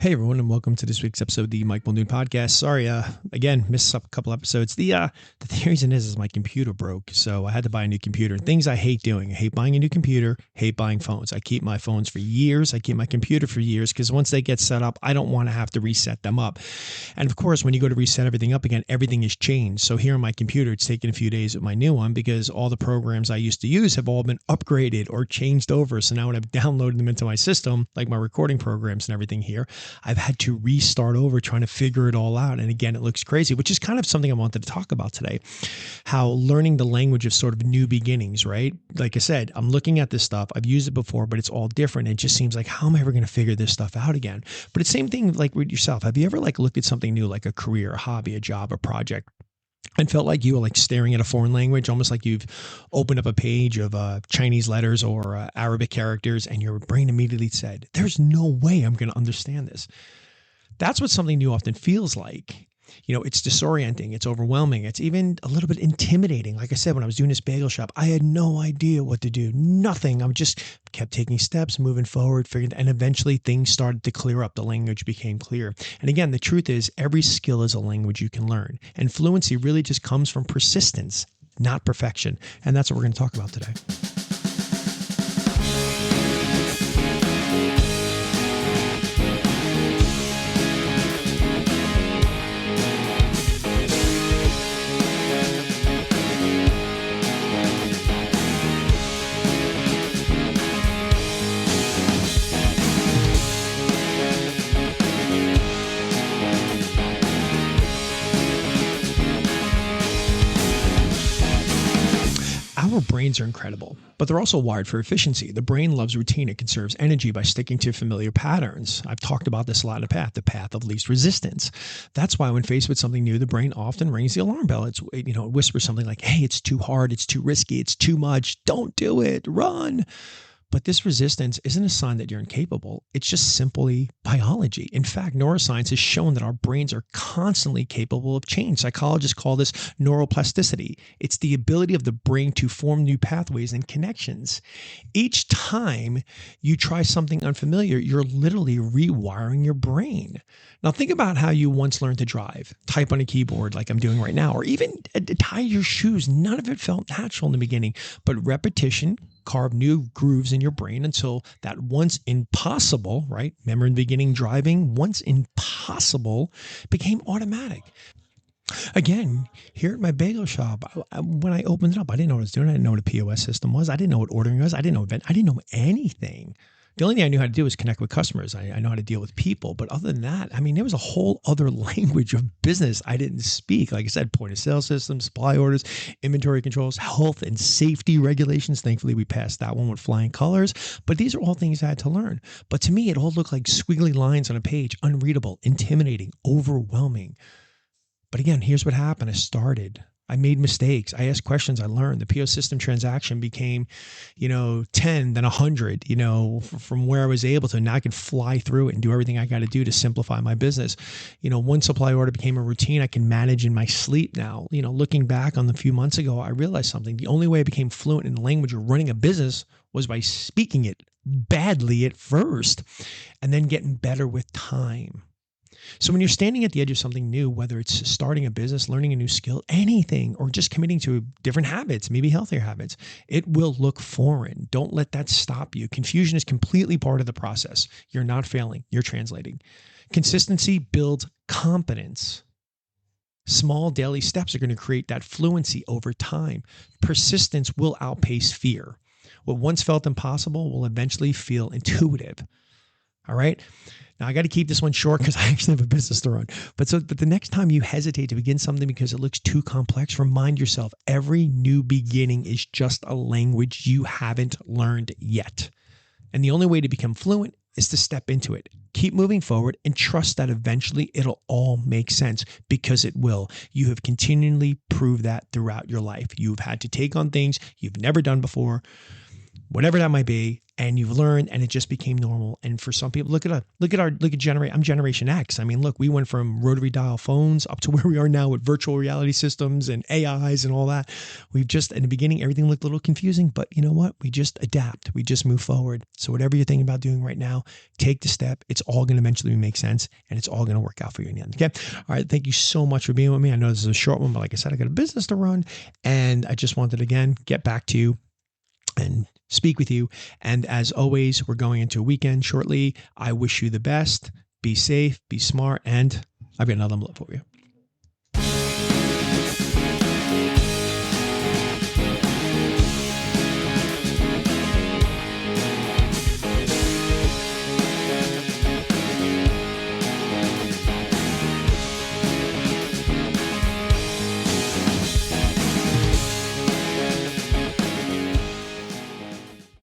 Hey everyone, and welcome to this week's episode of the Mike Muldoon Podcast. Sorry, again, missed up a couple episodes. The reason is my computer broke, so I had to buy a new computer. Things I hate doing. I hate buying a new computer, hate buying phones. I keep my phones for years. I keep my computer for years because once they get set up, I don't want to have to reset them up. And of course, when you go to reset everything up again, everything has changed. So here on my computer, it's taken a few days with my new one because all the programs I used to use have all been upgraded or changed over. So now when I've downloaded them into my system, like my recording programs and everything here, I've had to restart over trying to figure it all out. And again, it looks crazy, which is kind of something I wanted to talk about today. How learning the language of sort of new beginnings, right? Like I said, I'm looking at this stuff. I've used it before, but it's all different. It just seems like, how am I ever going to figure this stuff out again? But it's the same thing like with yourself. Have you ever looked at something new, like a career, a hobby, a job, a project, and felt like you were staring at a foreign language, almost like you've opened up a page of Chinese letters or Arabic characters, and your brain immediately said, there's no way I'm going to understand this. That's what something new often feels like. You know, it's disorienting, it's overwhelming, it's even a little bit intimidating. Like I said, when I was doing this bagel shop, I had no idea what to do, nothing. I just kept taking steps, moving forward, and eventually things started to clear up. The language became clear. And again, the truth is every skill is a language you can learn. And fluency really just comes from persistence, not perfection. And that's what we're going to talk about today. Our brains are incredible, but they're also wired for efficiency. The brain loves routine. It conserves energy by sticking to familiar patterns. I've talked about this a lot in the path of least resistance. That's why when faced with something new, the brain often rings the alarm bell. It whispers something like, hey, it's too hard, it's too risky, it's too much, don't do it, run. But this resistance isn't a sign that you're incapable. It's just simply biology. In fact, neuroscience has shown that our brains are constantly capable of change. Psychologists call this neuroplasticity. It's the ability of the brain to form new pathways and connections. Each time you try something unfamiliar, you're literally rewiring your brain. Now think about how you once learned to drive, type on a keyboard like I'm doing right now, or even tie your shoes. None of it felt natural in the beginning, but repetition carved new grooves in your brain until that once impossible, right? Remember in the beginning driving, once impossible became automatic. Again, here at my bagel shop, when I opened it up, I didn't know what I was doing. I didn't know what a POS system was. I didn't know what ordering was. I didn't know anything. The only thing I knew how to do was connect with customers. I know how to deal with people. But other than that, there was a whole other language of business I didn't speak. Like I said, point of sale systems, supply orders, inventory controls, health and safety regulations. Thankfully, we passed that one with flying colors. But these are all things I had to learn. But to me, it all looked like squiggly lines on a page, unreadable, intimidating, overwhelming. But again, here's what happened. I made mistakes. I asked questions. I learned. The PO system transaction became, 10, then 100, from where I was able to. Now I can fly through it and do everything I got to do to simplify my business. One supply order became a routine I can manage in my sleep now. Looking back on the few months ago, I realized something. The only way I became fluent in the language of running a business was by speaking it badly at first and then getting better with time. So when you're standing at the edge of something new, whether it's starting a business, learning a new skill, anything, or just committing to different habits, maybe healthier habits, it will look foreign. Don't let that stop you. Confusion is completely part of the process. You're not failing. You're translating. Consistency builds competence. Small daily steps are going to create that fluency over time. Persistence will outpace fear. What once felt impossible will eventually feel intuitive. All right. Now I got to keep this one short because I actually have a business to run. But the next time you hesitate to begin something because it looks too complex, remind yourself every new beginning is just a language you haven't learned yet. And the only way to become fluent is to step into it. Keep moving forward and trust that eventually it'll all make sense, because it will. You have continually proved that throughout your life. You've had to take on things you've never done before. whatever that might be, and you've learned, and it just became normal. And for some people, look at I'm Generation X. I mean, look, we went from rotary dial phones up to where we are now with virtual reality systems and AIs and all that. We've just, in the beginning, everything looked a little confusing, but you know what? We just adapt. We just move forward. So whatever you're thinking about doing right now, take the step. It's all going to eventually make sense, and it's all going to work out for you in the end. Okay. All right. Thank you so much for being with me. I know this is a short one, but like I said, I got a business to run, and I just wanted to, again, get back to you and speak with you. And as always, we're going into a weekend shortly. I wish you the best. Be safe, be smart, and I've got another envelope for you.